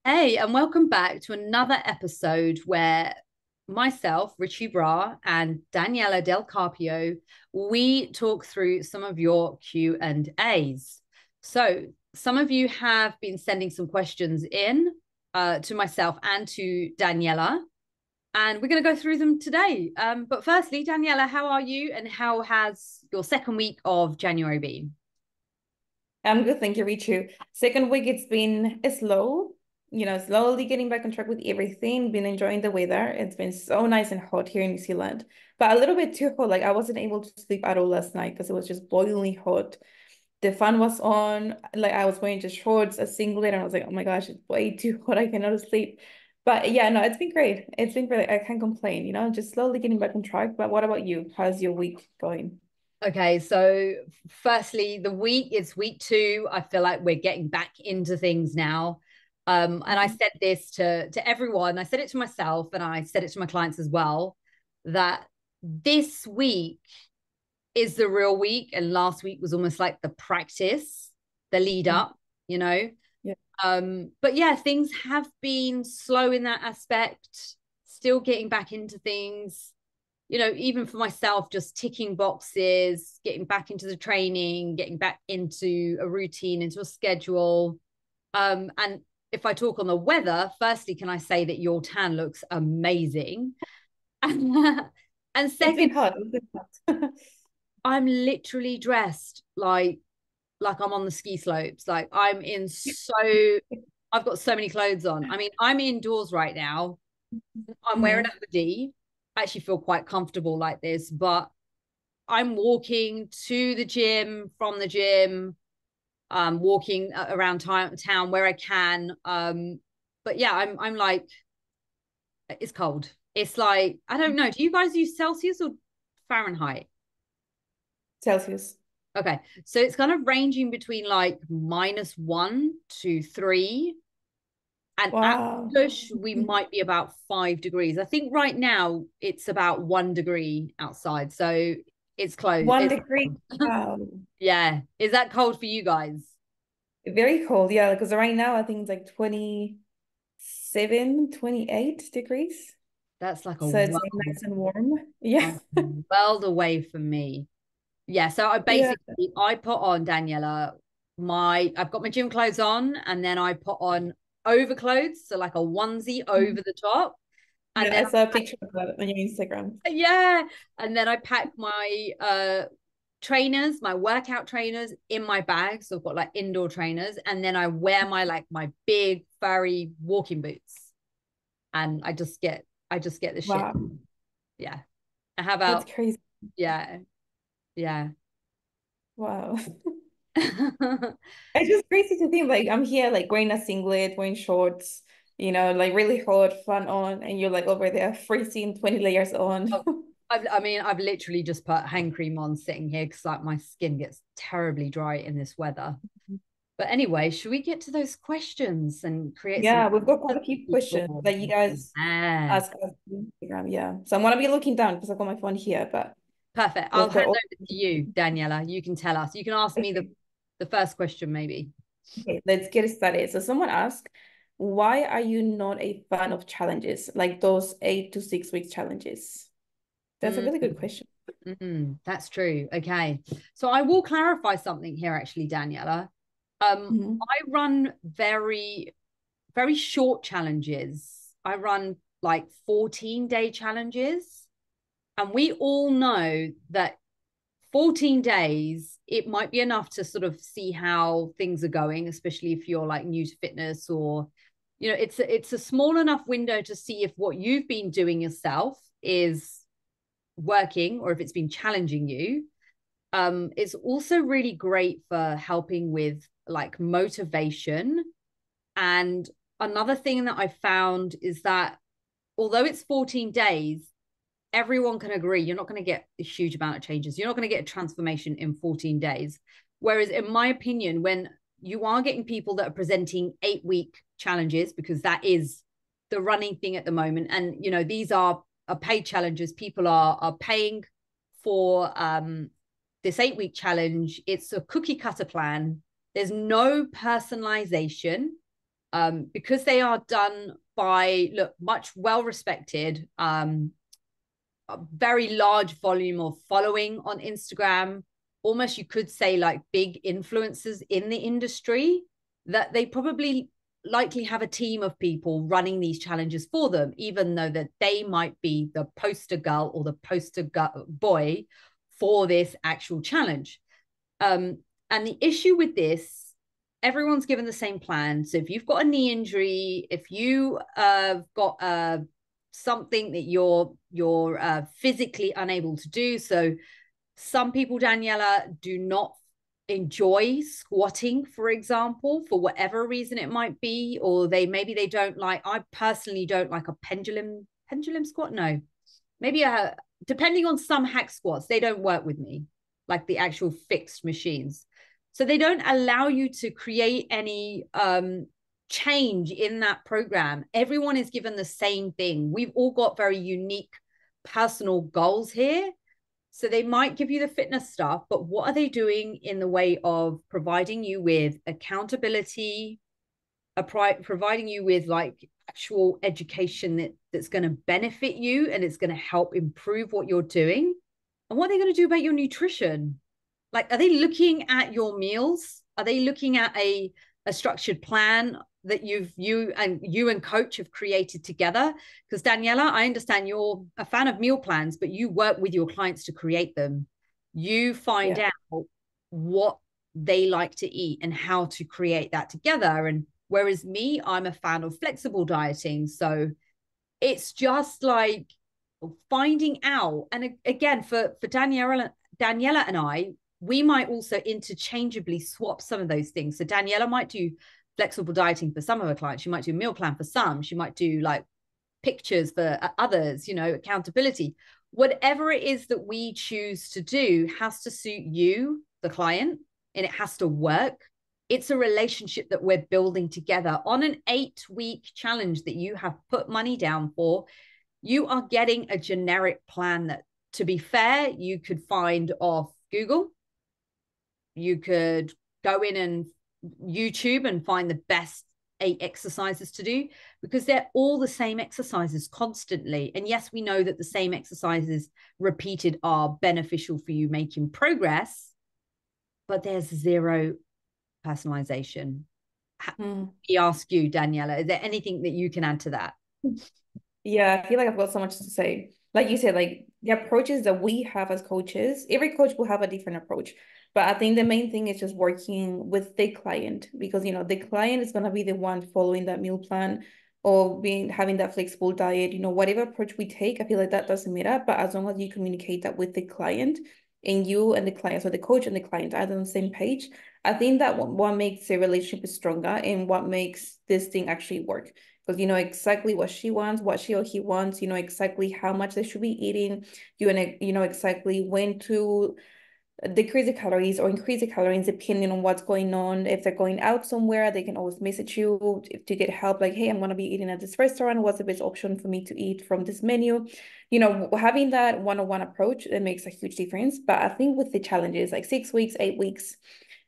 Hey, and welcome back to another episode where myself, Richie Bra, and Daniela Del Carpio, we talk through some of your Q&As. So some of you have been sending some questions in to myself and to Daniela, and we're going to go through them today. But firstly, Daniela, how are you, and how has your second week of January been? I'm good, thank you, Richu. Second week, it's been slow, slowly getting back on track with everything. Been enjoying the weather. It's been so nice and hot here in New Zealand, but a little bit too hot. Like I wasn't able to sleep at all last night because it was just boiling hot. The fan was on. Like I was wearing just shorts, a singlet, and I was like, oh my gosh, it's way too hot. I cannot sleep. But yeah, no, it's been great. It's been great. I can't complain, just slowly getting back on track. But what about you? How's your week going? Okay, so firstly, the week is week two. I feel like we're getting back into things now. And I Mhm. said this to everyone. I said it to myself, and I said it to my clients as well, that this week is the real week, and last week was almost like the practice, the lead Mhm. up, you know. Yeah. But yeah, things have been slow in that aspect. Still getting back into things, even for myself, just ticking boxes, getting back into the training, getting back into a routine, into a schedule. And if I talk on the weather, firstly, can I say that your tan looks amazing? And It's second, been hot. It's been hot. I'm literally dressed like I'm on the ski slopes. Like I've got so many clothes on. I mean, I'm indoors right now. I'm wearing a Mhm. hoodie. I actually feel quite comfortable like this, but I'm walking to the gym, from the gym, walking around town where I can. But yeah, I'm like, it's cold. It's like, I don't know. Do you guys use Celsius or Fahrenheit? Celsius. Okay. So it's kind of ranging between like -1 to 3. And at Wow. push, we might be about 5 degrees. I think right now it's about 1 degree outside. So it's close. One It's degree. cold. Wow. Yeah. Is that cold for you guys? Very cold. Yeah, because right now I think it's like 27, 28 degrees. That's like a So it's world, like nice and warm. Yeah. a world away from me. Yeah. So I Yeah. basically I put on Daniela I've got my gym clothes on, and then I put on overclothes, so like a onesie over the top. And Yeah, then I saw a picture of that on your Instagram. yeah, and then I pack my trainers, my workout trainers in my bag. So I've got like indoor trainers, and then I wear my big furry walking boots, and I just get the shit. Wow. Yeah. And how That's about crazy. yeah, yeah. Wow. It's just crazy to think like I'm here like wearing a singlet, wearing shorts, like really hot, fun on, and you're like over there freezing 20 layers on. Oh, I mean, I've literally just put hand cream on sitting here because like my skin gets terribly dry in this weather. But anyway, should we get to those questions and create some Yeah, we've got quite a few questions people? that you guys Yeah. ask us on Instagram. Yeah. So I'm gonna be looking down because I've got my phone here, but Perfect. I'll we've got hand all. over to you, Daniela. You can tell us. You can ask me the, Okay, the first question, maybe. okay, let's get started. So someone asked, why are you not a fan of challenges, like those 8 to 6 week challenges? That's a Mm, really good question. that's true. Okay. So I will clarify something here, actually, Daniela. Mhm. I run very, very short challenges. I run like 14-day challenges. And we all know that 14 days, it might be enough to sort of see how things are going, especially if you're like new to fitness, or, it's a small enough window to see if what you've been doing yourself is working or if it's been challenging you. It's also really great for helping with like motivation. And another thing that I found is that although it's 14 days, everyone can agree you're not going to get a huge amount of changes. You're not going to get a transformation in 14 days. Whereas, in my opinion, when you are getting people that are presenting 8 week challenges, because that is the running thing at the moment, and these are paid challenges. People are paying for this 8 week challenge. It's a cookie cutter plan. There's no personalization. because they are done by, look, much well-respected, a very large volume of following on Instagram, almost you could say like big influencers in the industry, that they probably likely have a team of people running these challenges for them, even though that they might be the poster girl or the poster boy for this actual challenge. And the issue with this, everyone's given the same plan. So if you've got a knee injury, if you have got something that you're physically unable to do, so some people, Daniela, do not enjoy squatting, for example, for whatever reason it might be, or maybe they don't like, I personally don't like a pendulum squat. No, maybe depending on some hack squats, they don't work with me, like the actual fixed machines. So they don't allow you to create any change in that program. Everyone is given the same thing. We've all got very unique personal goals here. So they might give you the fitness stuff, but what are they doing in the way of providing you with accountability, providing you with like actual education that's going to benefit you and it's going to help improve what you're doing? And what are they going to do about your nutrition? Like, are they looking at your meals? Are they looking at a structured plan that you and coach have created together? Because Daniela, I understand you're a fan of meal plans, but you work with your clients to create them. You find out what they like to eat and how to create that together. And whereas me, I'm a fan of flexible dieting. So it's just like finding out. And again, for Daniela and I, we might also interchangeably swap some of those things. So Daniela might do flexible dieting for some of her clients. She might do a meal plan for some. She might do like pictures for others, accountability. Whatever it is that we choose to do has to suit you, the client, and it has to work. It's a relationship that we're building together on an 8-week challenge that you have put money down for. You are getting a generic plan that, to be fair, you could find off Google. You could go in and YouTube and find the best 8 exercises to do, because they're all the same exercises constantly. And yes, we know that the same exercises repeated are beneficial for you making progress, but there's zero personalization. We ask you, Daniela, is there anything that you can add to that? Yeah, I feel like I've got so much to say. Like you said, like the approaches that we have as coaches, every coach will have a different approach. But I think the main thing is just working with the client, because the client is going to be the one following that meal plan or having that flexible diet, whatever approach we take. I feel like that doesn't matter. But as long as you communicate that with the client, and you and the client, so the coach and the client are on the same page, I think that what makes a relationship stronger and what makes this thing actually work. Because you know exactly what she wants, what she or he wants, exactly how much they should be eating, know exactly when to decrease the calories or increase the calories depending on what's going on. If they're going out somewhere, they can always message you to get help, like, hey, I'm going to be eating at this restaurant. What's the best option for me to eat from this menu? Having that one-on-one approach, it makes a huge difference. But I think with the challenges, like 6 weeks, 8 weeks,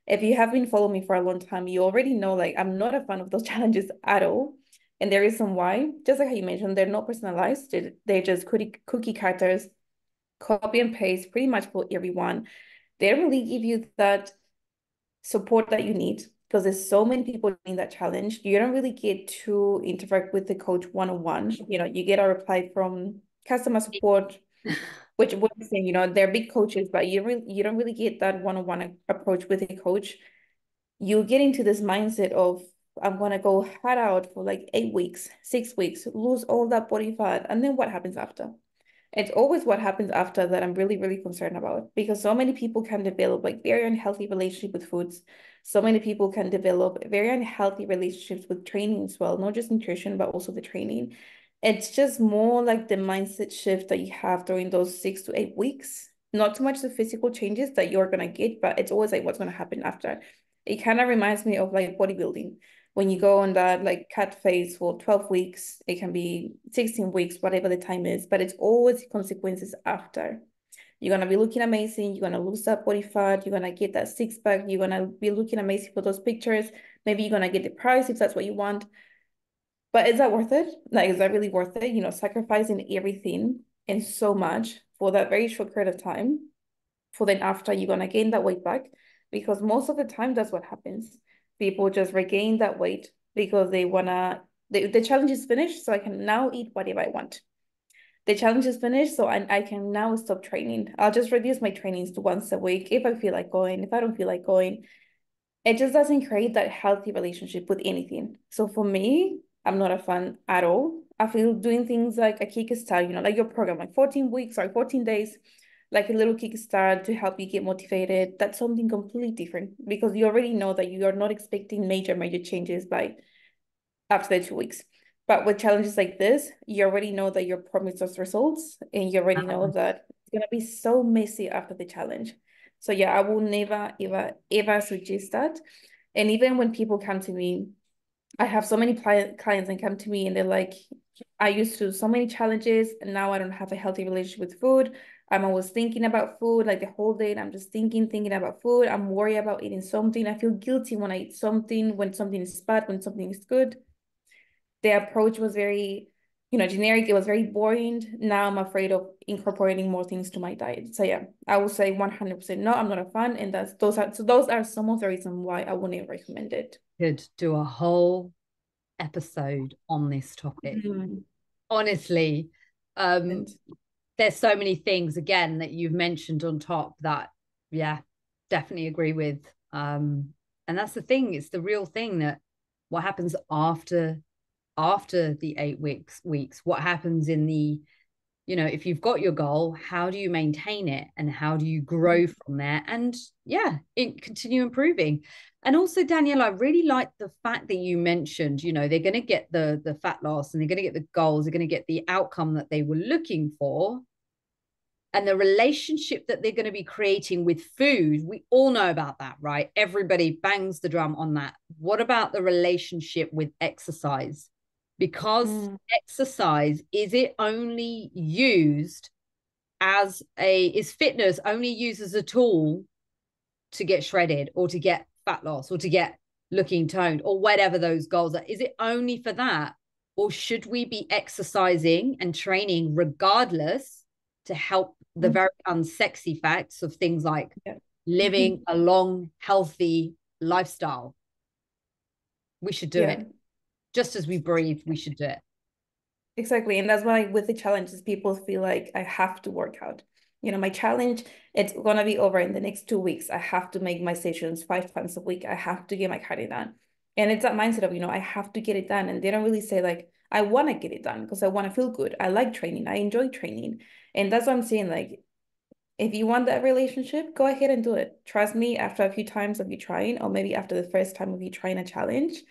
if you have been following me for a long time, you already know, like, I'm not a fan of those challenges at all. And there is some why. Just like how you mentioned, they're not personalized. They're just cookie cutters, copy and paste pretty much for everyone. They don't really give you that support that you need, because there's so many people doing that challenge. You don't really get to interact with the coach one-on-one. You get a reply from customer support, which we're saying, they're big coaches, but you don't really get that one-on-one approach with a coach. You get into this mindset of, I'm gonna go hard out for like 8 weeks, 6 weeks, lose all that body fat, and then what happens after? It's always what happens after that I'm really, really concerned about, because so many people can develop like very unhealthy relationship with foods. So many people can develop very unhealthy relationships with training as well, not just nutrition, but also the training. It's just more like the mindset shift that you have during those 6 to 8 weeks. Not so much the physical changes that you're gonna get, but it's always like what's gonna happen after. It kind of reminds me of like bodybuilding. When you go on that like cut phase for 12 weeks, it can be 16 weeks, whatever the time is, but it's always consequences after. You're gonna be looking amazing, you're gonna lose that body fat, you're gonna get that 6-pack, you're gonna be looking amazing for those pictures, Maybe you're gonna get depressed if that's what you want. But is that worth it? Like, is that really worth it? Sacrificing everything and so much for that very short period of time, for then after you're gonna gain that weight back. Because most of the time that's what happens. People just regain that weight because they wanna the challenge is finished, so I can now eat whatever I want. The challenge is finished, so I can now stop training. I'll just reduce my trainings to once a week if I feel like going. If I don't feel like going, it just doesn't create that healthy relationship with anything. So for me, I'm not a fan at all. I feel doing things like a kickstart, like your program, like 14 weeks or 14 days, like a little kickstart to help you get motivated. That's something completely different because you already know that you are not expecting major changes by after the 2 weeks. But with challenges like this, you already know that you're promised those results and you already know that it's gonna be so messy after the challenge. So yeah, I will never, ever suggest that. And even when people come to me, I have so many clients that come to me and they're like, I used to do so many challenges and now I don't have a healthy relationship with food. I'm always thinking about food, like the whole day, and I'm just thinking about food. I'm worried about eating something. I feel guilty when I eat something, when something is bad, when something is good. The approach was very, generic. It was very boring. Now I'm afraid of incorporating more things to my diet. So yeah, I would say 100% no, I'm not a fan. And those are some of the reasons why I wouldn't recommend it. Could do a whole episode on this topic. Mm. Honestly, And there's so many things again that you've mentioned on top that, yeah, definitely agree with. And that's the thing, it's the real thing, that what happens after the 8 weeks, what happens in the, if you've got your goal, how do you maintain it and how do you grow from there? And yeah, continue improving. And also, Danielle, I really like the fact that you mentioned, they're going to get the fat loss and they're going to get the goals, they're going to get the outcome that they were looking for. And the relationship that they're going to be creating with food, we all know about that, right? Everybody bangs the drum on that. What about the relationship with exercise? Because exercise, is fitness only used as a tool to get shredded or to get fat loss or to get looking toned or whatever those goals are? Is it only for that? Or should we be exercising and training regardless to help the very unsexy facts of things like yeah. living a long, healthy lifestyle? We should do Yeah. it. Just as we breathe, we should do it. Exactly. And that's why with the challenges, people feel like I have to work out. My challenge, it's gonna be over in the next 2 weeks. I have to make my sessions 5 times a week. I have to get my cardio done. And it's that mindset of, I have to get it done. And they don't really say like, I want to get it done because I want to feel good. I like training. I enjoy training. And that's what I'm saying. Like, if you want that relationship, go ahead and do it. Trust me, after a few times of you trying, or maybe after the first time of you trying a challenge,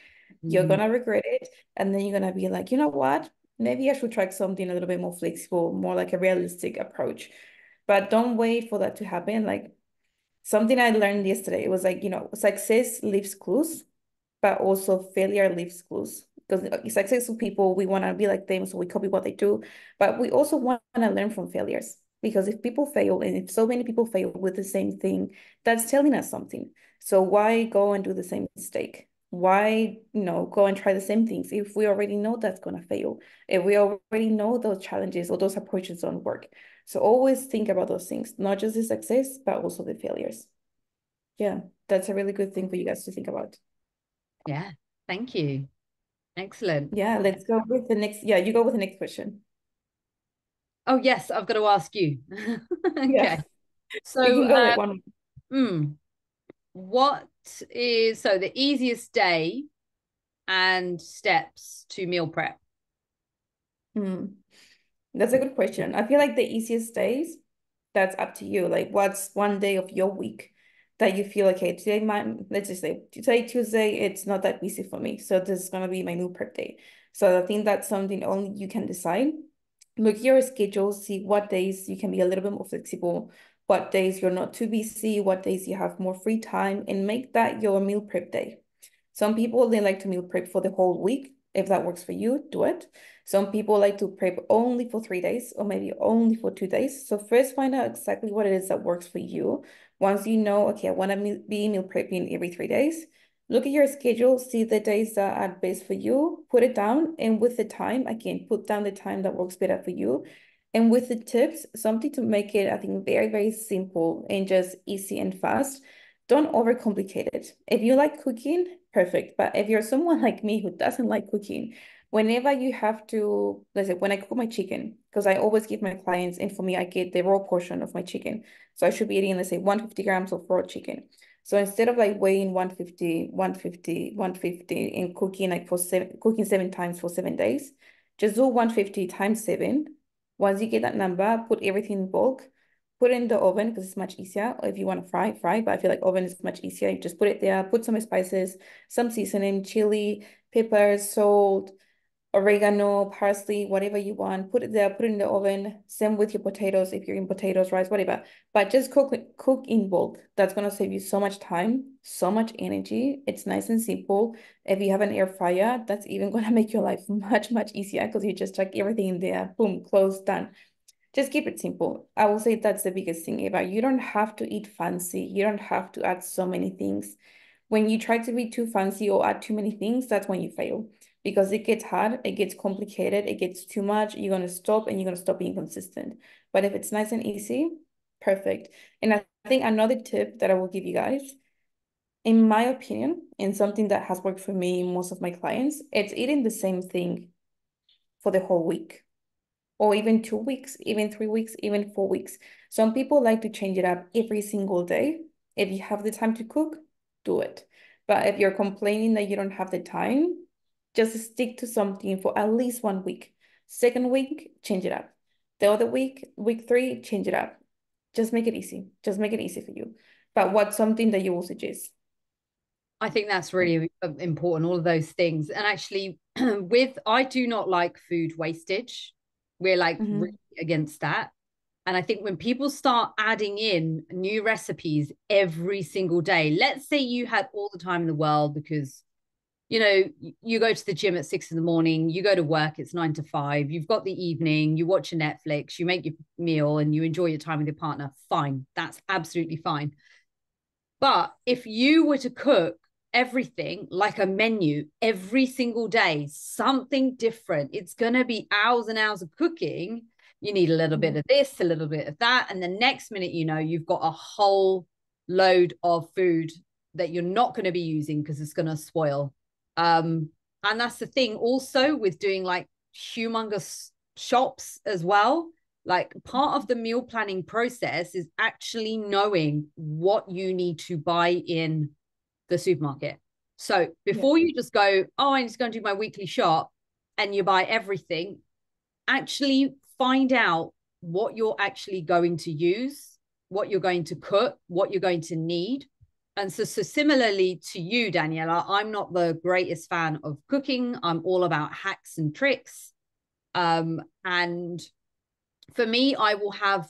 you're gonna regret it. And then you're gonna be like, you know what? Maybe I should try something a little bit more flexible, more like a realistic approach. But don't wait for that to happen. Like something I learned yesterday, it was like, success leaves clues, but also failure leaves clues. Because successful people, we want to be like them, so we copy what they do. But we also want to learn from failures. Because if people fail, and if so many people fail with the same thing, that's telling us something. So why go and do the same mistake? Why, go and try the same things if we already know that's going to fail? If we already know those challenges or those approaches don't work. So always think about those things, not just the success, but also the failures. Yeah, that's a really good thing for you guys to think about. Yeah. Thank you. Excellent. Yeah, let's go with the next. Yeah, you go with the next question. Oh, yes, I've got to ask you. Yeah, Okay. we So, can go like one. what is the easiest day and steps to meal prep? Hmm. That's a good question. I feel like the easiest days, that's up to you. Like, what's one day of your week that you feel okay, today, let's just say today, Tuesday, it's not that busy for me. So this is gonna be my meal prep day. So I think that's something only you can decide. Look at your schedule, see what days you can be a little bit more flexible, what days you're not too busy, what days you have more free time, and make that your meal prep day. Some people, they like to meal prep for the whole week. If that works for you, do it. Some people like to prep only for 3 days or maybe only for 2 days. So first find out exactly what it is that works for you. Once you know, okay, I want to be meal prepping every 3 days, Look at your schedule, see the days that are best for you, put it down, and with the time, again, put down the time that works better for you. And with the tips, something to make it, I think, very, very simple and just easy and fast. Don't overcomplicate it. If you like cooking, perfect. But if you're someone like me who doesn't like cooking, whenever you have to, let's say when I cook my chicken, because I always give my clients, and for me, I get the raw portion of my chicken. So I should be eating, let's say, 150 grams of raw chicken. So instead of like weighing 150, 150, 150 and cooking like cooking 7 times for 7 days, just do 150 times 7. Once you get that number, put everything in bulk, put it in the oven because it's much easier. Or if you want to fry, fry. But I feel like oven is much easier. You just put it there, put some spices, some seasoning, chili, pepper, salt, oregano, parsley, whatever you want. Put it there, put it in the oven. Same with your potatoes if you're in potatoes, rice, whatever. But just cook in bulk. That's gonna save you so much time, so much energy. It's nice and simple. If you have an air fryer, that's even gonna make your life much, much easier because you just chuck everything in there, boom, close, done. Just keep it simple. I will say that's the biggest thing, Eva. You don't have to eat fancy. You don't have to add so many things. When you try to be too fancy or add too many things, that's when you fail because it gets hard, it gets complicated, it gets too much. You're going to stop and you're going to stop being consistent. But if it's nice and easy, perfect. And I think another tip that I will give you guys, in my opinion, and something that has worked for me, most of my clients, it's eating the same thing for the whole week or even 2 weeks, even 3 weeks, even 4 weeks. Some people like to change it up every single day. If you have the time to cook, do it. But if you're complaining that you don't have the time, just stick to something for at least 1 week. Second week, change it up. The other week, week 3, change it up. Just make it easy. Just make it easy for you. But what's something that you will suggest? I think that's really important, all of those things. And actually, I do not like food wastage. We're like really Mhm. against that. And I think when people start adding in new recipes every single day, let's say you had all the time in the world because, you go to the gym at 6 in the morning, you go to work, it's 9 to 5, you've got the evening, you watch a Netflix, you make your meal and you enjoy your time with your partner. Fine. That's absolutely fine. But if you were to cook everything like a menu every single day, something different, it's going to be hours and hours of cooking. You need a little bit Yeah. of this, a little bit of that. And the next minute, you've got a whole load of food that you're not going to be using because it's going to spoil. And that's the thing also with doing like humongous shops as well. Like part of the meal planning process is actually knowing what you need to buy in the supermarket. So Yeah. before you just go, oh, I'm just going to do my weekly shop and you buy everything, actually find out what you're actually going to use, what you're going to cook, what you're going to need. And so similarly to you, Daniela, I'm not the greatest fan of cooking. I'm all about hacks and tricks. And for me, I will have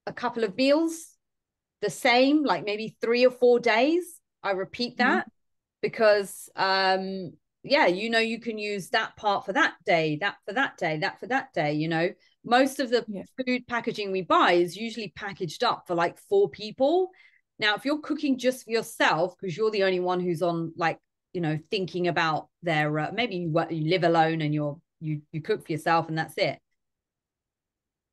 a couple of meals the same, like maybe 3 or 4 days. I repeat Mhm. that because yeah, you can use that part for that day, that for that day, that for that day, Most of the Yeah. food packaging we buy is usually packaged up for like 4 people. Now, if you're cooking just for yourself, because you're the only one who's on like, thinking about their maybe you live alone and you cook for yourself and that's it.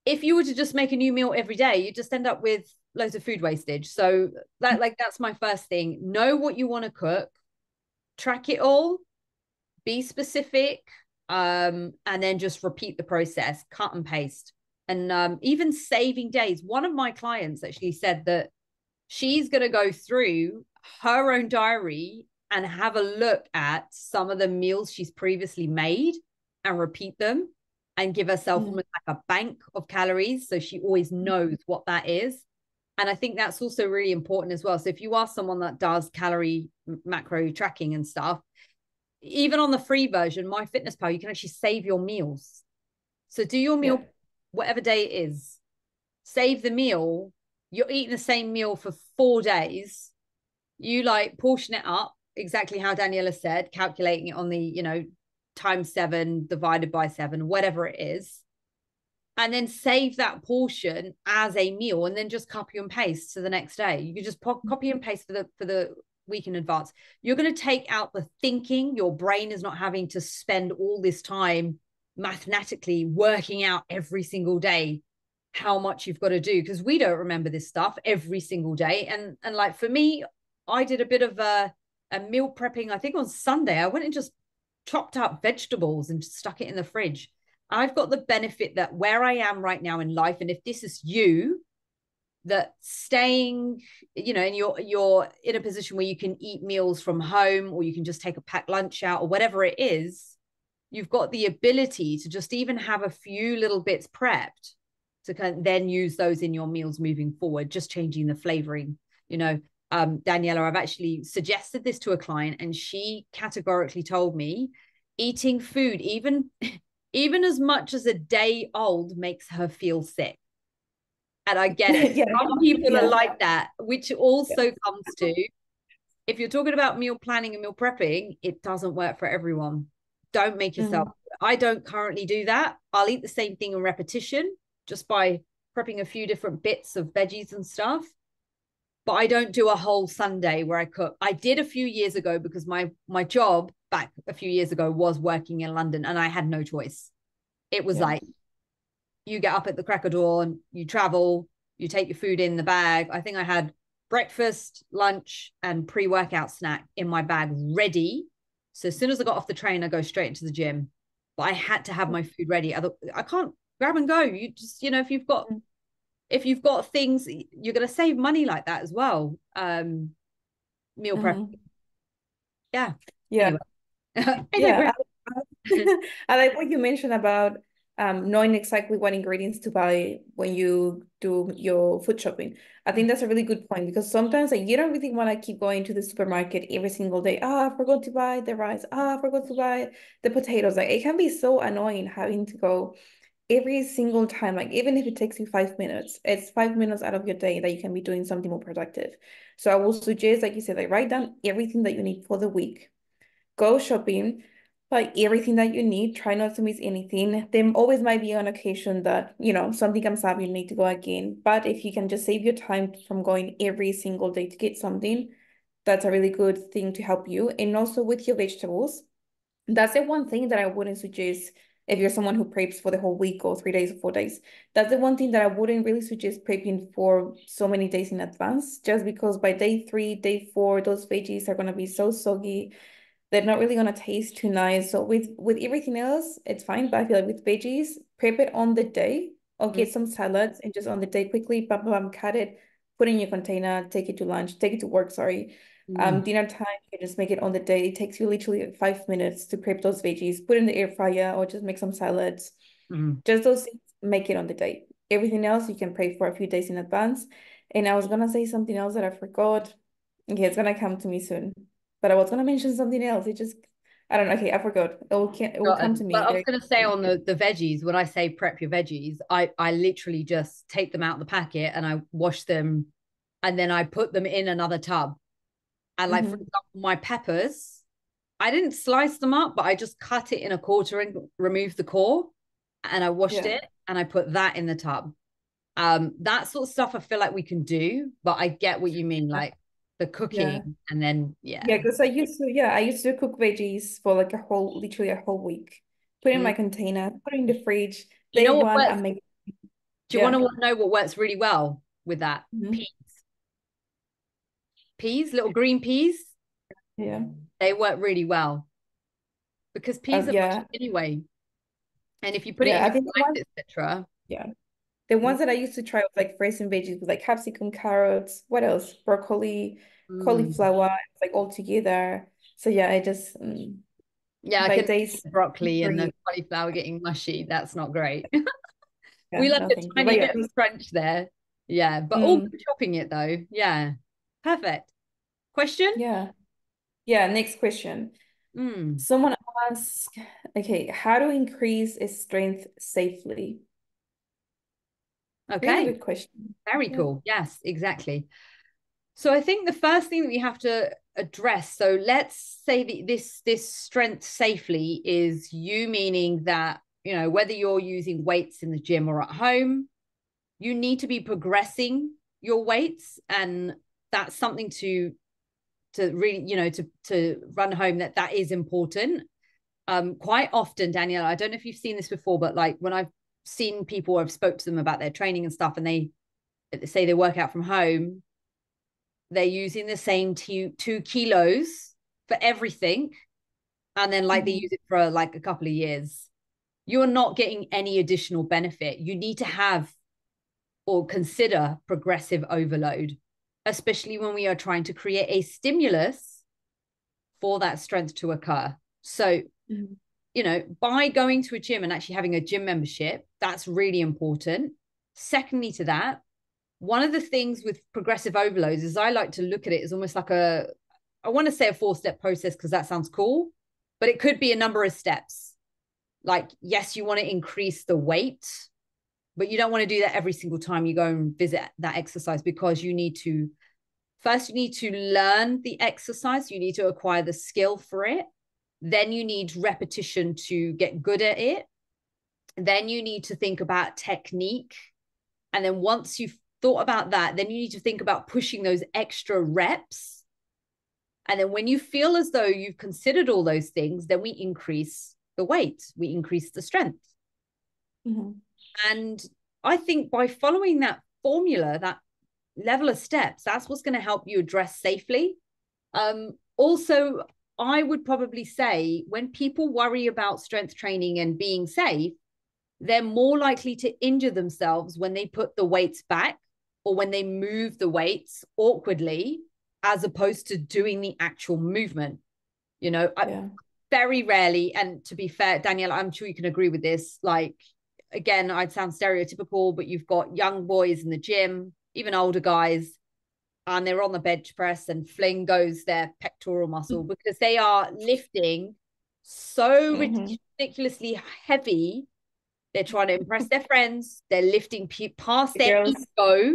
If you were to just make a new meal every day, you just end up with loads of food wastage. So that's my first thing. Know what you want to cook, track it all, be specific, and then just repeat the process, cut and paste. And even saving days. One of my clients actually said that she's going to go through her own diary and have a look at some of the meals she's previously made and repeat them and give herself Yeah. almost like a bank of calories so she always knows what that is. And I think that's also really important as well. So if you are someone that does calorie macro tracking and stuff, even on the free version, MyFitnessPal, you can actually save your meals. So do your Yeah. meal whatever day it is, save the meal. You're eating the same meal for 4 days. You like portion it up exactly how Daniela said, calculating it on the, times 7 divided by 7, whatever it is. And then save that portion as a meal and then just copy and paste to the next day. You can just copy and paste for the week in advance. You're going to take out the thinking. Your brain is not having to spend all this time mathematically working out every single day how much you've got to do, because we don't remember this stuff every single day. And like for me, I did a bit of a meal prepping. I think on Sunday I went and just chopped up vegetables and stuck it in the fridge. I've got the benefit that where I am right now in life, and if this is you, that staying, and you're in a position where you can eat meals from home, or you can just take a packed lunch out, or whatever it is, you've got the ability to just even have a few little bits prepped to kind of then use those in your meals moving forward, just changing the flavoring. Daniela, I've actually suggested this to a client, and she categorically told me eating food, even as much as a day old, makes her feel sick. And I get it. Yeah. Some people are like that, which also Yeah. comes to, if you're talking about meal planning and meal prepping, it doesn't work for everyone. Don't make yourself. I don't currently do that. I'll eat the same thing in repetition just by prepping a few different bits of veggies and stuff. But I don't do a whole Sunday where I cook. I did a few years ago because my job back a few years ago was working in London, and I had no choice. It was like, you get up at the crack of dawn, you travel, you take your food in the bag. I think I had breakfast, lunch, and pre-workout snack in my bag ready. So as soon as I got off the train, I go straight into the gym. But I had to have my food ready. I can't grab and go. You just, if you've got things, you're going to save money like that as well. Meal prep. Yeah. Yeah. Anyway. I like what you mentioned about knowing exactly what ingredients to buy when you do your food shopping. I think that's a really good point, because sometimes like, you don't really want to keep going to the supermarket every single day. I forgot to buy the rice. I forgot to buy the potatoes. Like, it can be so annoying having to go every single time. Like, even if it takes you 5 minutes, it's 5 minutes out of your day that you can be doing something more productive. So I will suggest, like you said, like write down everything that you need for the week. Go shopping, buy everything that you need. Try not to miss anything. There always might be an occasion that, something comes up, you need to go again. But if you can just save your time from going every single day to get something, that's a really good thing to help you. And also with your vegetables, that's the one thing that I wouldn't suggest if you're someone who preps for the whole week or 3 days or 4 days. That's the one thing that I wouldn't really suggest prepping for so many days in advance, just because by day 3, day 4, those veggies are going to be so soggy. They're not really gonna taste too nice. So with everything else, it's fine. But I feel like with veggies, prep it on the day, or get some salads and just on the day quickly, bam, bam, cut it, put it in your container, take it to lunch, take it to work, sorry. Dinner time, you can just make it on the day. It takes you literally 5 minutes to prep those veggies, put in the air fryer, or just make some salads. Just those things, make it on the day. Everything else you can prep for a few days in advance. And I was gonna say something else that I forgot. Okay, it's gonna come to me soon. But I was gonna mention something else. I don't know. Okay, I forgot. It will come to me But I was very going to say quickly. on the veggies, when I say prep your veggies, I literally just take them out of the packet and I wash them, and then I put them in another tub. And like, for example, my peppers, I didn't slice them up, but I just cut it in a quarter and removed the core, and I washed Yeah. it and I put that in the tub. That sort of stuff I feel like we can do, but I get what you mean, like the Yeah. cooking, and then Yeah, because I used to cook veggies for like literally a whole week. Put it in my Mm. container, put it in the fridge. You Day know what one, I works? make, Do you want yeah. to know what works really well with that? Mhm. Peas, little green peas, Yeah. they work really well because peas are mushy Yeah. anyway. And if you put it in Yeah. I your think rice, etc. yeah. The ones that I used to try was like frozen veggies with like capsicum, carrots, what else? Broccoli, Mm. cauliflower, like all together. So yeah, I just Yeah, I by can days see the broccoli and the 3, cauliflower getting mushy. That's not great. We yeah, like no, a thank you. But tiny yeah, bit of crunch there. Yeah, but all mm, good chopping it though. Yeah, perfect. Question? yeah, yeah. Next question. Mm. Someone asked, okay, how to increase its strength safely? Really Okay, good question. very Yeah. cool. Yes, exactly. So I think the first thing that we have to address, so let's say that this strength safely is you meaning that, whether you're using weights in the gym or at home, you need to be progressing your weights, and that's something to really, you know, to run home that is important. Quite often, Danielle, I don't know if you've seen this before, but like when I've seen people, I've spoke to them about their training and stuff, and they say they work out from home, they're using the same 2 kilos for everything, and then like they use it for like a couple of years. You're not getting any additional benefit. You need to have or consider progressive overload, especially when we are trying to create a stimulus for that strength to occur. So, you know, by going to a gym and actually having a gym membership, that's really important. Secondly, to that, one of the things with progressive overloads is I like to look at it as almost like I want to say a 4-step process because that sounds cool, but it could be a number of steps. Like, yes, you want to increase the weight, but you don't want to do that every single time you go and visit that exercise, because you need to learn the exercise. You need to acquire the skill for it. Then you need repetition to get good at it. Then you need to think about technique. And then once you've thought about that, then you need to think about pushing those extra reps. And then when you feel as though you've considered all those things, then we increase the weight, we increase the strength. And I think by following that formula, that level of steps, that's what's going to help you address safely. Also, I would probably say when people worry about strength training and being safe, they're more likely to injure themselves when they put the weights back or when they move the weights awkwardly, as opposed to doing the actual movement. You know, very rarely, and to be fair, Danielle, I'm sure you can agree with this, like, again, I'd sound stereotypical, but you've got young boys in the gym, even older guys, and they're on the bench press and fling goes their pectoral muscle because they are lifting so ridiculously heavy. They're trying to impress their friends. They're lifting past their ego.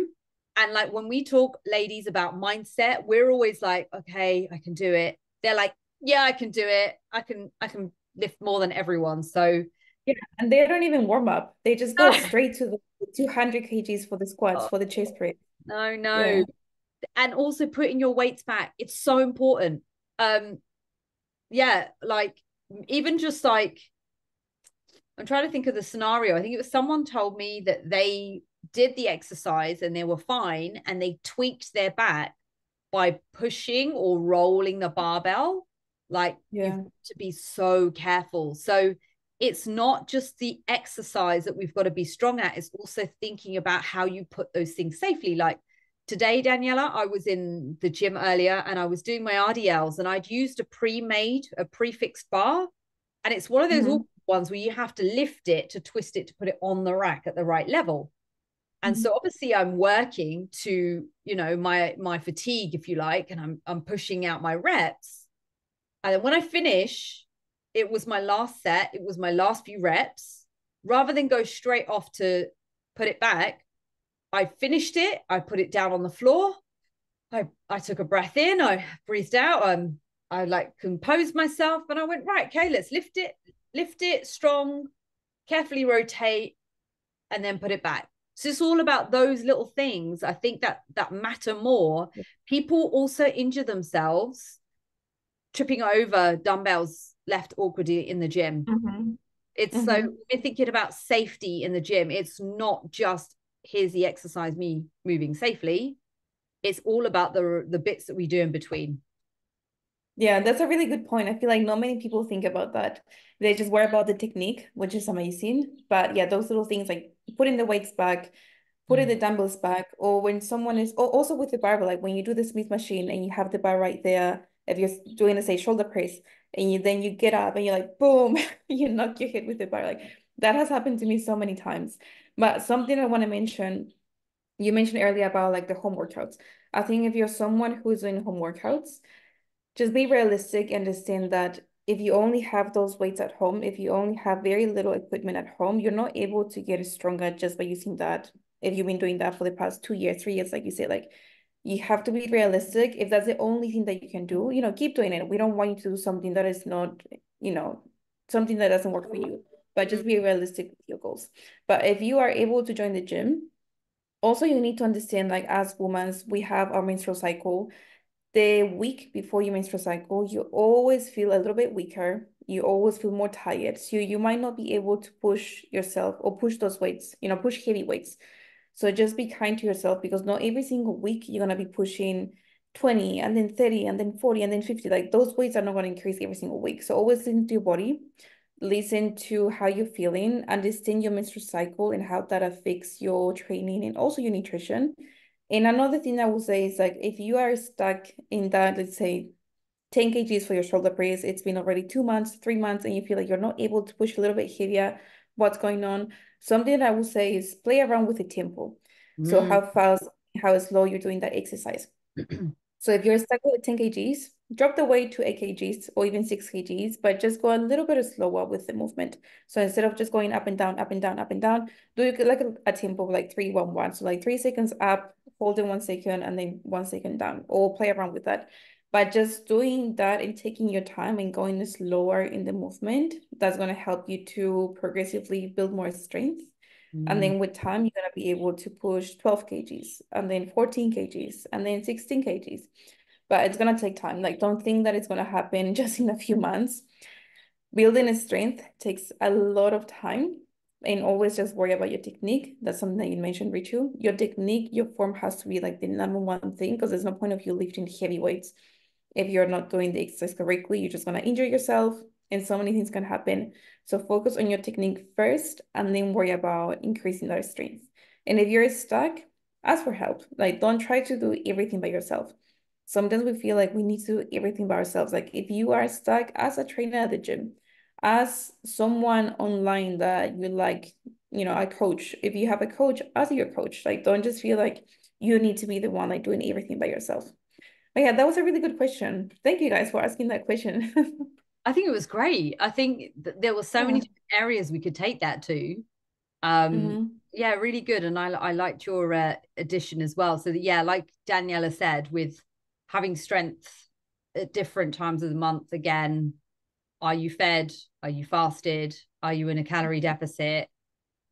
And like when we talk, ladies, about mindset, we're always like, okay, I can do it. They're like, yeah, I can do it. I can lift more than everyone. So yeah, and they don't even warm up. They just go straight to the 200 kgs for the squats, for the chest press. No. Yeah. And also putting your weights back. It's so important. Yeah, like even just like, I'm trying to think of the scenario. I think it was someone told me that they did the exercise and they were fine and they tweaked their back by pushing or rolling the barbell. Like, you have to be so careful. So it's not just the exercise that we've got to be strong at, it's also thinking about how you put those things safely. Like today, Daniela, I was in the gym earlier and I was doing my RDLs and I'd used a prefixed bar. And it's one of those ones where you have to lift it to twist it to put it on the rack at the right level. And so obviously I'm working to, you know, my fatigue, if you like, and I'm pushing out my reps. And then when I finish, it was my last set, it was my last few reps. Rather than go straight off to put it back, I finished it, I put it down on the floor. I took a breath in, I breathed out, I like composed myself and I went, right, okay, let's lift it strong, carefully rotate, and then put it back. So it's all about those little things, I think, that matter more. People also injure themselves tripping over dumbbells left awkwardly in the gym. It's so we're thinking about safety in the gym. It's not just here's the exercise, me moving safely. It's all about the bits that we do in between. Yeah, that's a really good point. I feel like not many people think about that. They just worry about the technique, which is amazing. But yeah, those little things like putting the weights back, putting the dumbbells back, or when someone is also with the barbell, like when you do the Smith machine and you have the bar right there, if you're doing, let's say, shoulder press, and then you get up and you're like, boom, you knock your head with the bar. Like that has happened to me so many times. But something I want to mention, you mentioned earlier about like the home workouts. I think if you're someone who's doing home workouts, just be realistic and understand that if you only have those weights at home, if you only have very little equipment at home, you're not able to get stronger just by using that. If you've been doing that for the past 2 years, 3 years, like you said, like you have to be realistic. If that's the only thing that you can do, keep doing it. We don't want you to do something that is not, something that doesn't work for you, but just be realistic with your goals. But if you are able to join the gym, also you need to understand, like as women, we have our menstrual cycle. the week before your menstrual cycle, you always feel a little bit weaker. You always feel more tired. So you might not be able to push yourself or push those weights, push heavy weights. So just be kind to yourself because not every single week you're going to be pushing 20 and then 30 and then 40 and then 50. Like those weights are not going to increase every single week. So always listen to your body, listen to how you're feeling, understand your menstrual cycle and how that affects your training and also your nutrition. And another thing I will say is like if you are stuck in that, let's say 10 kgs for your shoulder press, it's been already 2 months, 3 months, and you feel like you're not able to push a little bit heavier, what's going on? Something I will say is play around with the tempo. So Mm. how fast, how slow you're doing that exercise. So if you're stuck with 10 kgs, drop the weight to 8 kgs or even 6 kgs, but just go a little bit slower with the movement. So instead of just going up and down, up and down, up and down, do it like a tempo of like 3-1-1. So like 3 seconds up, hold in 1 second, and then 1 second down, or play around with that. But just doing that and taking your time and going slower in the movement, that's going to help you to progressively build more strength. And Mm. then with time, you're going to be able to push 12 kgs and then 14 kgs and then 16 kgs. But it's going to take time. Like, don't think that it's going to happen just in a few months. Building a strength takes a lot of time and always just worry about your technique. That's something that you mentioned, Richu. Your technique, your form has to be like the number one thing because there's no point of you lifting heavy weights if you're not doing the exercise correctly. You're just going to injure yourself and so many things can happen. So focus on your technique first and then worry about increasing that strength. And if you're stuck, ask for help. Like, don't try to do everything by yourself. Sometimes we feel like we need to do everything by ourselves. Like, if you are stuck, ask a trainer at the gym, ask someone online that you like, a coach. If you have a coach, ask your coach. Like, don't just feel like you need to be the one like doing everything by yourself. But yeah, that was a really good question. Thank you guys for asking that question. I think it was great. I think there were so many Yeah. different areas we could take that to. Um, Hmm. yeah, really good. And I liked your addition as well. So that, yeah, like Daniela said, with having strength at different times of the month, again, are you fed? Are you fasted? Are you in a calorie deficit?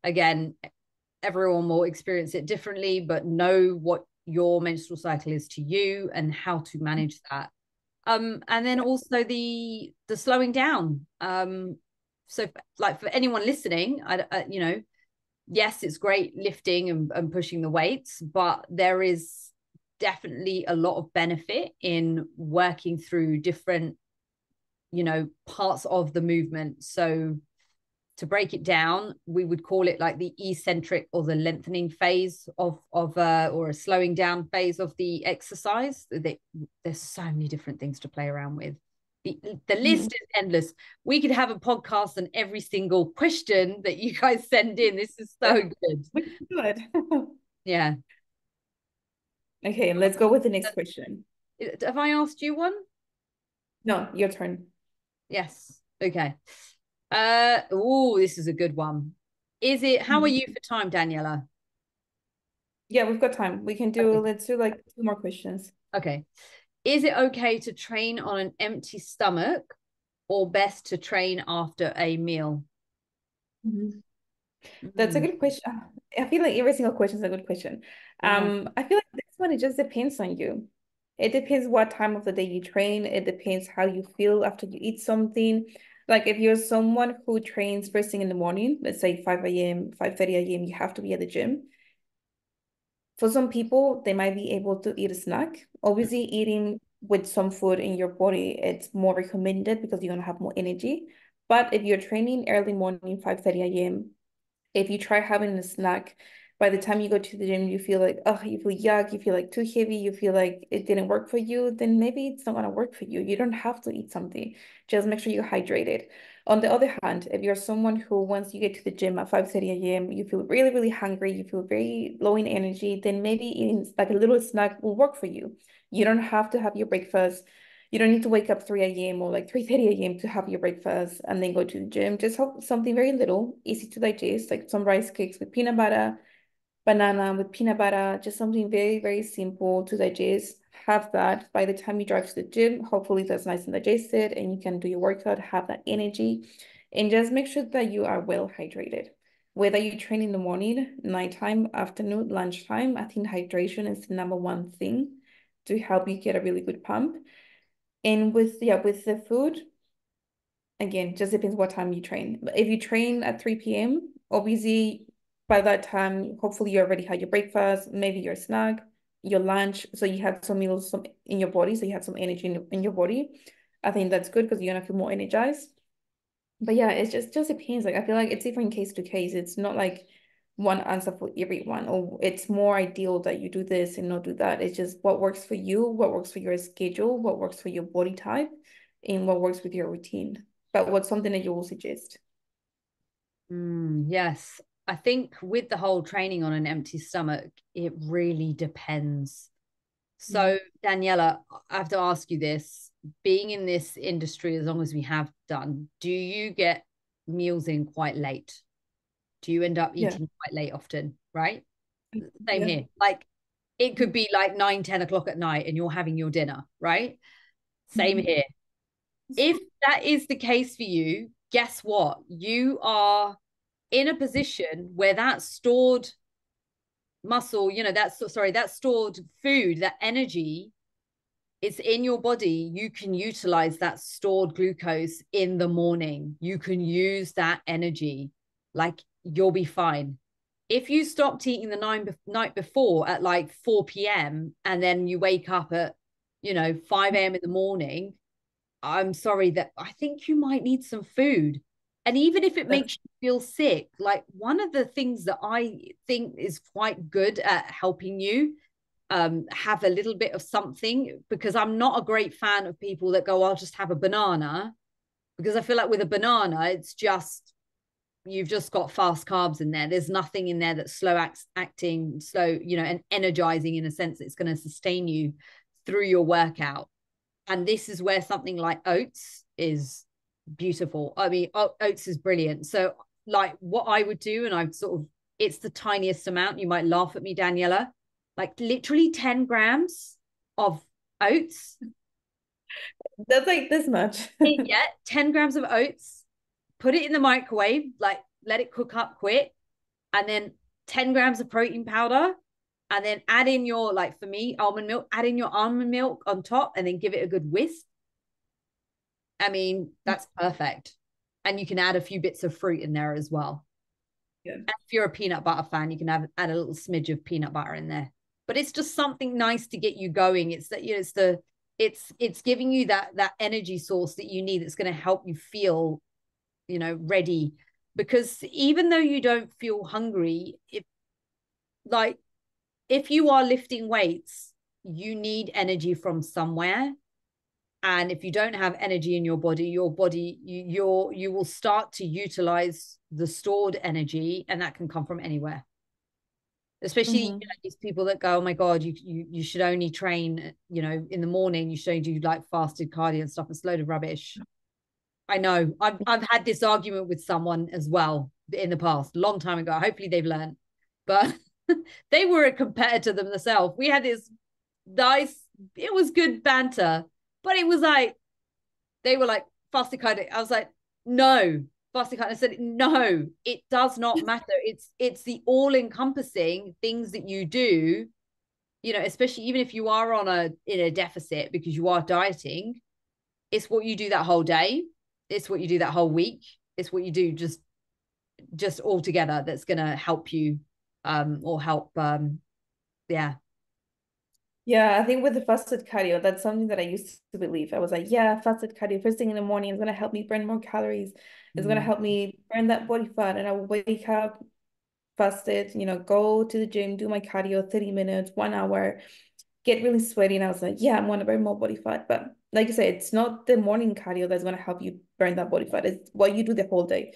Again, everyone will experience it differently, but know what your menstrual cycle is to you and how to manage that. And then also the slowing down. So like for anyone listening, yes, it's great lifting and pushing the weights, but there is definitely a lot of benefit in working through different, parts of the movement. So to break it down, we would call it like the eccentric or the lengthening phase of or a slowing down phase of the exercise. There's so many different things to play around with. The list Hmm. is endless. We could have a podcast on every single question that you guys send in. This is so good. Good. Yeah. Okay, let's go with the next question. Have I asked you one? No, your turn. Yes. Okay. This is a good one. How are Mhm. you for time, Daniela? Yeah, we've got time. Okay. Let's do like two more questions. Okay. Is it okay to train on an empty stomach or best to train after a meal? Mhm. That's a Mm, good question. I feel like every single question is a good question. yeah. I feel like this one, it just depends on you. It depends what time of the day you train. It depends how you feel after you eat something. Like if you're someone who trains first thing in the morning, let's say 5 a.m., 5:30 a.m., you have to be at the gym. For some people, they might be able to eat a snack. Obviously, eating with some food in your body, it's more recommended because you're gonna have more energy. But if you're training early morning, 5:30 a.m., if you try having a snack, by the time you go to the gym, you feel like, oh, you feel yuck, you feel like too heavy, you feel like it didn't work for you, then maybe it's not gonna work for you. You don't have to eat something. Just make sure you're hydrated. On the other hand, if you're someone who once you get to the gym at 5:30 a.m., you feel really, really hungry, you feel very low in energy, then maybe eating like a little snack will work for you. You don't have to have your breakfast. You don't need to wake up 3 a.m. or like 3:30 a.m. to have your breakfast and then go to the gym. Just have something very little, easy to digest, like some rice cakes with peanut butter, banana with peanut butter, just something very, very simple to digest. Have that by the time you drive to the gym. Hopefully that's nice and digested and you can do your workout, have that energy, and just make sure that you are well hydrated. Whether you train in the morning, nighttime, afternoon, lunchtime, I think hydration is the number one thing to help you get a really good pump. And with the food, again, just depends what time you train. But if you train at 3 p.m., obviously by that time, hopefully you already had your breakfast, maybe your snack, your lunch. So you have some meals in your body, so you have some energy in your body. I think that's good because you're gonna feel more energized. But yeah, it's just depends. Like I feel like it's different case to case. It's not like one answer for everyone, or it's more ideal that you do this and not do that. It's just what works for you, what works for your schedule, what works for your body type, and what works with your routine. But what's something that you will suggest? Yes. I think with the whole training on an empty stomach, it really depends. Mm. So, Daniela, I have to ask you this. Being in this industry as long as we have done, do you get meals in quite late? Do you end up Yeah. eating quite late often? Right? Same Yeah. here. Like it could be like 9, 10 o'clock at night and you're having your dinner, right? Same Mhm. here. If that is the case for you, guess what? You are in a position where that stored muscle, that stored food, that energy, it's in your body. You can utilize that stored glucose in the morning. You can use that energy. Like you'll be fine. If you stopped eating the night before at like 4 p.m. and then you wake up at 5 a.m. in the morning, I'm sorry that I think you might need some food. And even if it That's makes you feel sick, like one of the things that I think is quite good at helping you have a little bit of something, because I'm not a great fan of people that go, I'll just have a banana, because I feel like with a banana, it's just, you've just got fast carbs in there. There's nothing in there that's acting, slow, and energizing in a sense that's going to sustain you through your workout. And this is where something like oats is beautiful. I mean, oats is brilliant. So, like, what I would do, and I've sort of, it's the tiniest amount. You might laugh at me, Daniela, like literally 10 grams of oats. that's like this much. Yeah, 10 grams of oats, put it in the microwave, like let it cook up quick, and then 10 grams of protein powder, and then add in your, like for me, almond milk, add in your almond milk on top, and then give it a good whisk. I mean, that's perfect. And you can add a few bits of fruit in there as well. Yeah. And if you're a peanut butter fan, you can add a little smidge of peanut butter in there. But it's just something nice to get you going. It's that it's giving you that energy source that you need that's going to help you feel, ready. Because even though you don't feel hungry, like if you are lifting weights, you need energy from somewhere. And if you don't have energy in your body you will start to utilize the stored energy, and that can come from anywhere. Especially Hmm. these people that go, oh my god, you should only train in the morning, you should only do like fasted cardio and stuff. It's a load of rubbish. I know, I've had this argument with someone as well in the past, a long time ago. Hopefully they've learned, but they were a competitor themselves. We had this nice, it was good banter, but it was like they were like fasted cardio. I was like, no, fasted cardio. I said, no, it does not matter. It's the all encompassing things that you do. Especially even if you are in a deficit because you are dieting. It's what you do that whole day. It's what you do that whole week. It's what you do just all together that's gonna help you, or help. Yeah. Yeah, I think with the fasted cardio, that's something that I used to believe. I was like, yeah, fasted cardio first thing in the morning is gonna help me burn more calories. It's gonna Mm. help me burn that body fat. And I will wake up, fasted, go to the gym, do my cardio, 30 minutes, 1 hour, get really sweaty. And I was like, yeah, I'm gonna burn more body fat. But like you said, it's not the morning cardio that's gonna help you burn that body fat. It's what you do the whole day,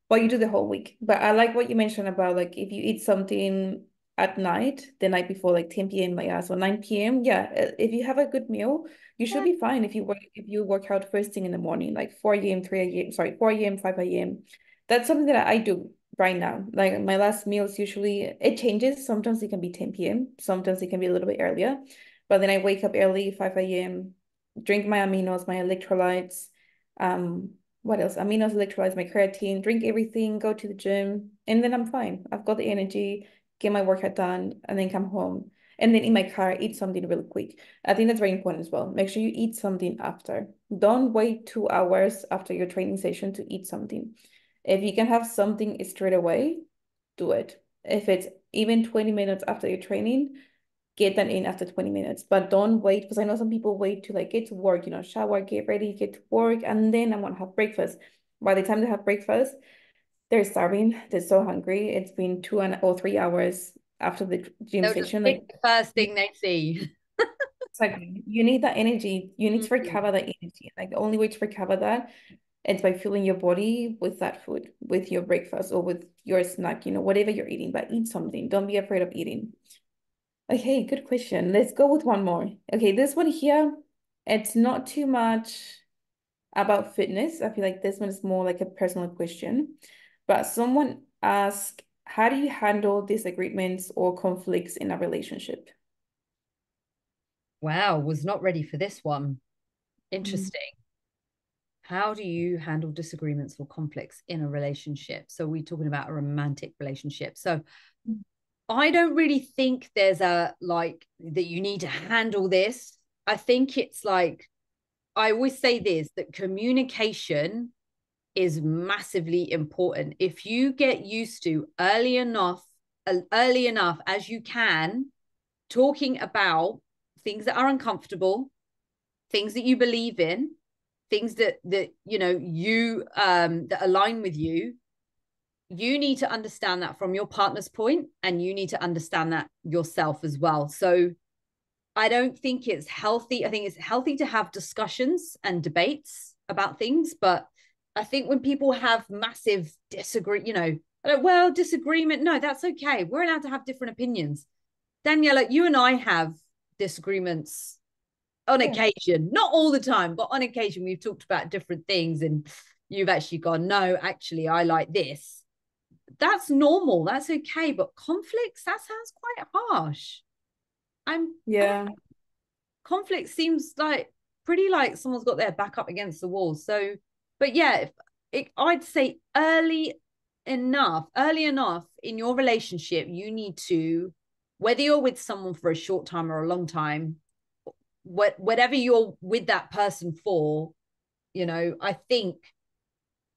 what you do the whole week. But I like what you mentioned about like if you eat something at night, the night before, like 10 p.m., yeah, so 9 p.m. Yeah, if you have a good meal, you should be fine if you work out first thing in the morning, like 4 a.m., 3 a.m., sorry, 4 a.m., 5 a.m. That's something that I do right now. Like my last meal is usually it changes. Sometimes it can be 10 p.m., sometimes it can be a little bit earlier. But then I wake up early, 5 a.m., drink my aminos, my electrolytes, um, what else? Aminos, electrolytes, my creatine, drink everything, go to the gym, and then I'm fine. I've got the energy, get my workout done, and then come home. And then in my car, eat something really quick. I think that's very important as well. Make sure you eat something after. Don't wait 2 hours after your training session to eat something. If you can have something straight away, do it. If it's even 20 minutes after your training, get that in after 20 minutes. But don't wait, because I know some people wait to like get to work, shower, get ready, get to work, and then I want to have breakfast. By the time they have breakfast, they're starving. They're so hungry. It's been 2 or 3 hours after the gym They'll just session. pick Like, the first thing they see. exactly. You need that energy. You need to Mm. recover that energy. Like the only way to recover that is by fueling your body with that food, with your breakfast or with your snack, whatever you're eating, but eat something. Don't be afraid of eating. Okay, good question. Let's go with one more. Okay, this one here, it's not too much about fitness. I feel like this one is more like a personal question. But someone asked, how do you handle disagreements or conflicts in a relationship? Wow, was not ready for this one. Mm. Interesting. How do you handle disagreements or conflicts in a relationship? So we're talking about a romantic relationship. So I don't really think there's a like that you need to handle this. I think it's like I always say this that communication is massively important. If you get used to early enough as you can, talking about things that are uncomfortable, things that you believe in, things that you that align with you, you need to understand that from your partner's point, and you need to understand that yourself as well. So I don't think it's healthy. I think it's healthy to have discussions and debates about things, but I think when people have massive disagreement, no, that's okay. We're allowed to have different opinions. Daniela, you and I have disagreements on Yeah. occasion, not all the time, but on occasion we've talked about different things and you've actually gone, no, actually, I like this. That's normal. That's okay. But conflicts, that sounds quite harsh. I don't Yeah. conflict seems like pretty like someone's got their back up against the wall. So, but yeah, I'd say early enough in your relationship, you need to, whether you're with someone for a short time or a long time, whatever you're with that person for, I think,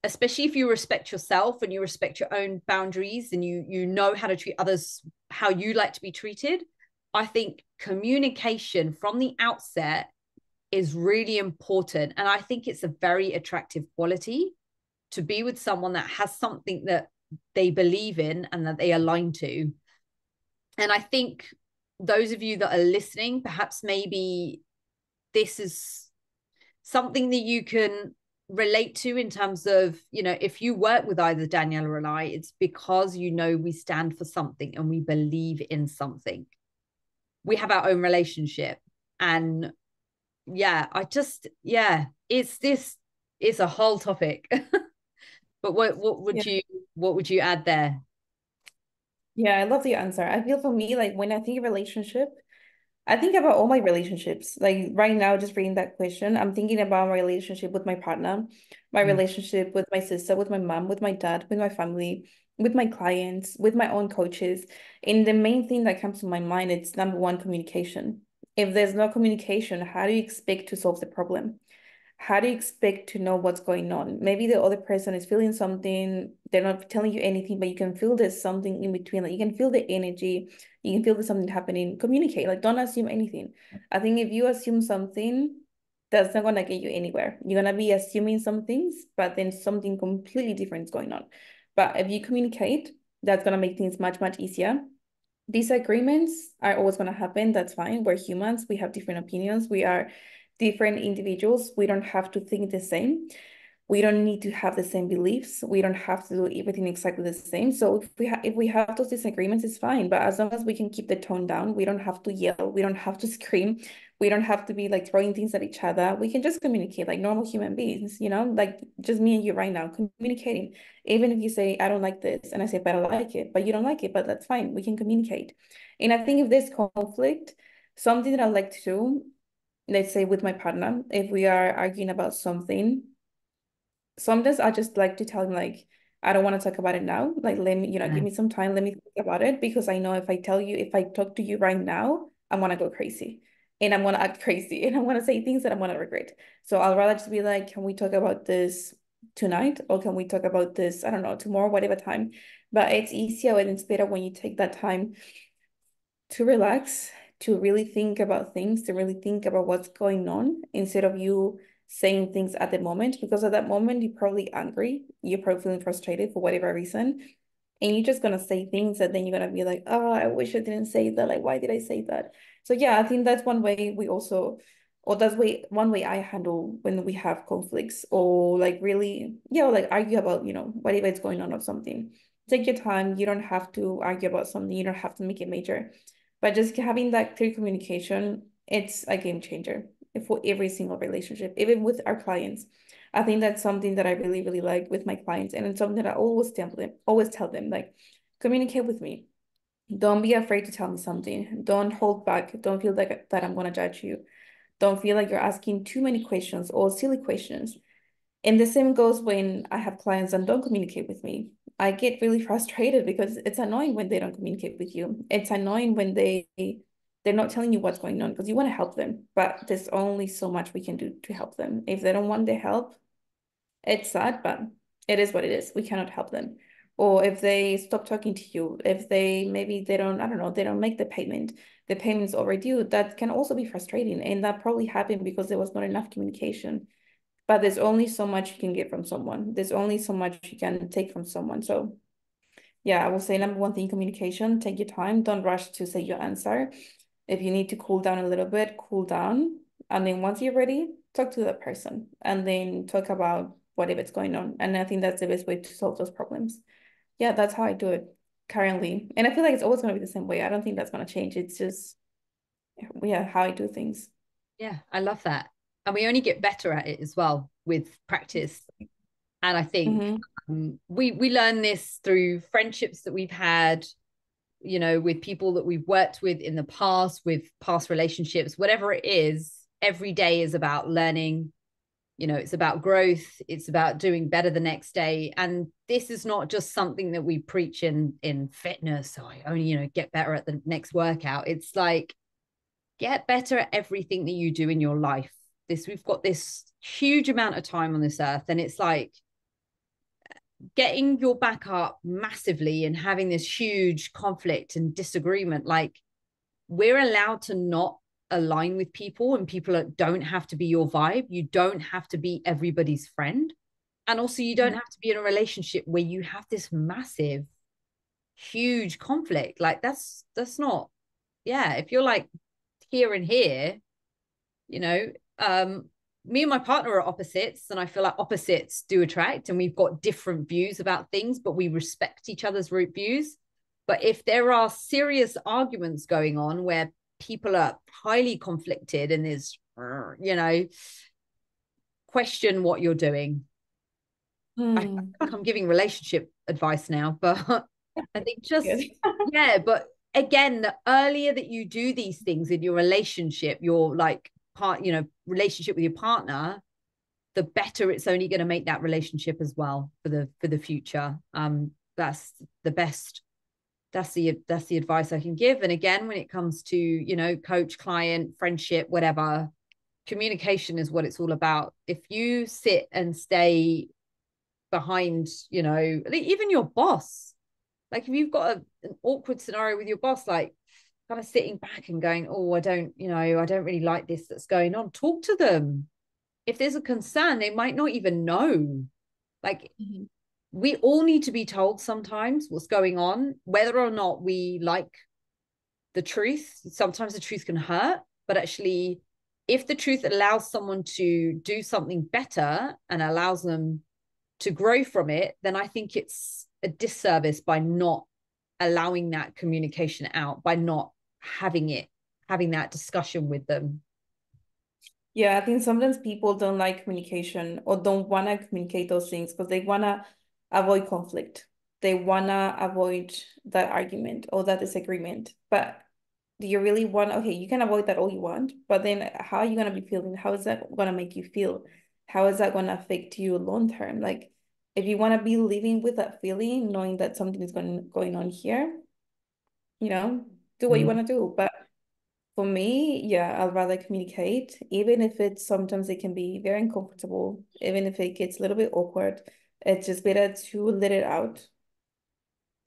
especially if you respect yourself and you respect your own boundaries and you know how to treat others how you like to be treated, I think communication from the outset is really important. And I think it's a very attractive quality to be with someone that has something that they believe in and that they align to. And I think those of you that are listening, perhaps maybe this is something that you can relate to in terms of, if you work with either Daniela or I, it's because, we stand for something and we believe in something. We have our own relationship. And yeah, it's a whole topic. But what Yeah. would you add there? Yeah, I love the answer. I feel for me, like when I think of relationship, I think about all my relationships. Like right now, just reading that question, I'm thinking about my relationship with my partner, my Mm. relationship with my sister, with my mom, with my dad, with my family, with my clients, with my own coaches. And the main thing that comes to my mind, it's number one, communication. If there's no communication, how do you expect to solve the problem? How do you expect to know what's going on? Maybe the other person is feeling something, they're not telling you anything, but you can feel there's something in between. Like you can feel the energy, you can feel there's something happening. Communicate, like don't assume anything. I think if you assume something, that's not gonna get you anywhere. You're gonna be assuming some things, but then something completely different is going on. But if you communicate, that's gonna make things much, much easier. Disagreements are always going to happen. That's fine. We're humans. We have different opinions. We are different individuals. We don't have to think the same. We don't need to have the same beliefs. We don't have to do everything exactly the same. So if we have those disagreements, it's fine. But as long as we can keep the tone down, we don't have to yell. We don't have to scream. We don't have to be like throwing things at each other. We can just communicate like normal human beings, like just me and you right now communicating. Even if you say, I don't like this, and I say, but I like it, but you don't like it, but that's fine. We can communicate. And I think if there's conflict, something that I like to do, let's say with my partner, if we are arguing about something, sometimes I just like to tell him like, I don't want to talk about it now. Like, let me, give Yeah. me some time. Let me think about it because I know if I talk to you right now, I want to go crazy and I'm going to act crazy and I want to say things that I'm going to regret. So I'll rather just be like, can we talk about this tonight? Or can we talk about this, I don't know, tomorrow, whatever time. But it's easier and it's better when you take that time to relax, to really think about things, to really think about what's going on instead of you saying things at the moment. Because at that moment, you're probably angry, you're probably feeling frustrated for whatever reason. And you're just gonna say things that then you're gonna be like, oh, I wish I didn't say that. Like, why did I say that? So yeah, I think that's one way we also, or that's way one way I handle when we have conflicts or like really, yeah, or like argue about, whatever is going on or something. Take your time. You don't have to argue about something. You don't have to make it major. But just having that clear communication, it's a game changer for every single relationship, even with our clients. I think that's something that I really, really like with my clients. And it's something that I always tell them, like, communicate with me. Don't be afraid to tell me something. Don't hold back. Don't feel like that I'm gonna judge you. Don't feel like you're asking too many questions or silly questions. And the same goes when I have clients that don't communicate with me. I get really frustrated because it's annoying when they don't communicate with you. It's annoying when they're not telling you what's going on because you want to help them, but there's only so much we can do to help them. If they don't want the help, it's sad, but it is what it is. We cannot help them. Or if they stop talking to you, if they don't, I don't know, they don't make the payment's overdue, that can also be frustrating. And that probably happened because there was not enough communication. But there's only so much you can get from someone. There's only so much you can take from someone. So yeah, I will say number one thing, communication. Take your time. Don't rush to say your answer. If you need to cool down a little bit, cool down. And then once you're ready, talk to that person and then talk about whatever's going on. And I think that's the best way to solve those problems. Yeah, that's how I do it currently. And I feel like it's always going to be the same way. I don't think that's going to change. It's just, yeah, how I do things. Yeah, I love that. And we only get better at it as well with practice. And I think Mm-hmm. we learn this through friendships that we've had, with people that we've worked with in the past, with past relationships, whatever it is. Every day is about learning. It's about growth. It's about doing better the next day. And this is not just something that we preach in fitness. So I only, get better at the next workout. It's like get better at everything that you do in your life. We've got this huge amount of time on this earth, and it's like getting your back up massively and having this huge conflict and disagreement. Like, we're allowed to not align with people, and people don't have to be your vibe. You don't have to be everybody's friend. And also, you don't have to be in a relationship where you have this massive, huge conflict. Like, that's not, yeah. If you're like here and here, you know, me and my partner are opposites, and I feel like opposites do attract, and we've got different views about things, but we respect each other's views. But if there are serious arguments going on where people are highly conflicted and there's, question what you're doing. I feel Mm. like I'm giving relationship advice now, but I think Good. just, yeah, but again, the earlier that you do these things in your relationship, your like relationship with your partner, the better it's only going to make that relationship as well for the future. That's the best. That's the advice I can give. And again, when it comes to, coach, client, friendship, whatever, communication is what it's all about. If you sit and stay behind, even your boss, like if you've got an awkward scenario with your boss, like kind of sitting back and going, oh, I don't really like this that's going on, talk to them. If there's a concern, they might not even know. Like, Mhm. we all need to be told sometimes what's going on, whether or not we like the truth. Sometimes the truth can hurt, but actually, if the truth allows someone to do something better and allows them to grow from it, then I think it's a disservice by not allowing that communication out, by not having that discussion with them. Yeah, I think sometimes people don't like communication or don't want to communicate those things because they want to avoid conflict. They want to avoid that argument or that disagreement. But do you really want, okay, you can avoid that all you want, but then how are you going to be feeling? How is that going to make you feel? How is that going to affect you long term? Like, if you want to be living with that feeling, knowing that something is going on here, do what you Mm. want to do. But For me, yeah, I'd rather communicate, even if it's sometimes it can be very uncomfortable, even if it gets a little bit awkward. It's just better to let it out,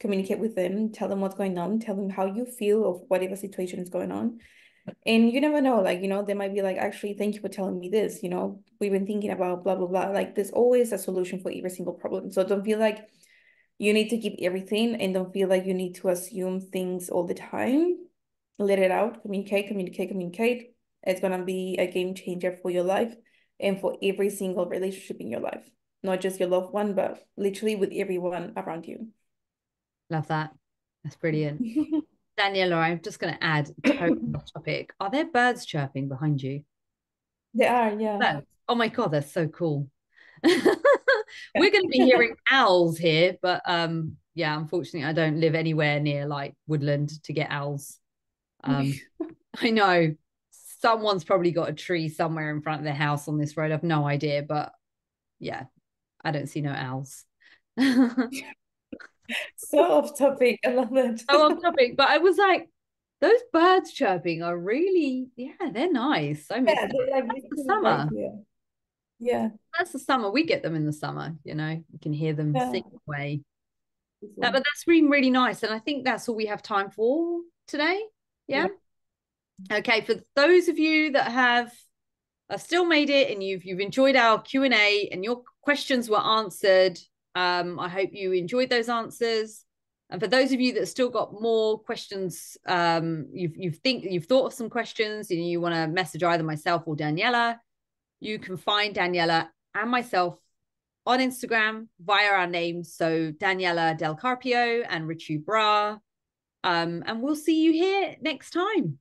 communicate with them, tell them what's going on, tell them how you feel of whatever situation is going on. And you never know, like, they might be like, actually, thank you for telling me this. We've been thinking about blah, blah, blah. Like, there's always a solution for every single problem. So don't feel like you need to keep everything and don't feel like you need to assume things all the time. Let it out, communicate, communicate, communicate. It's gonna be a game changer for your life and for every single relationship in your life. Not just your loved one, but literally with everyone around you. Love that. That's brilliant. Daniela, I'm just going to add totally off topic. Are there birds chirping behind you? They are, yeah. Birds. Oh my God, that's so cool. We're going to be hearing owls here, but yeah, unfortunately, I don't live anywhere near like woodland to get owls. I know someone's probably got a tree somewhere in front of their house on this road. I've no idea, but yeah, I don't see no owls. So So off topic. I love it. off topic, but I was like, those birds chirping are really, yeah, they're nice. I miss Yeah, them. they like That's the literally right summer. here. Yeah. That's the summer. We get them in the summer, you can hear them Yeah. sing away. This But one. that's been really nice. And I think that's all we have time for today. Yeah. Yeah. Okay. For those of you that have still made it and you've enjoyed our Q&A and your questions were answered, I hope you enjoyed those answers. And for those of you that still got more questions, you've thought of some questions and you want to message either myself or Daniela, you can find Daniela and myself on Instagram via our names. So Daniela Del Carpio and Richu Bra. And we'll see you here next time.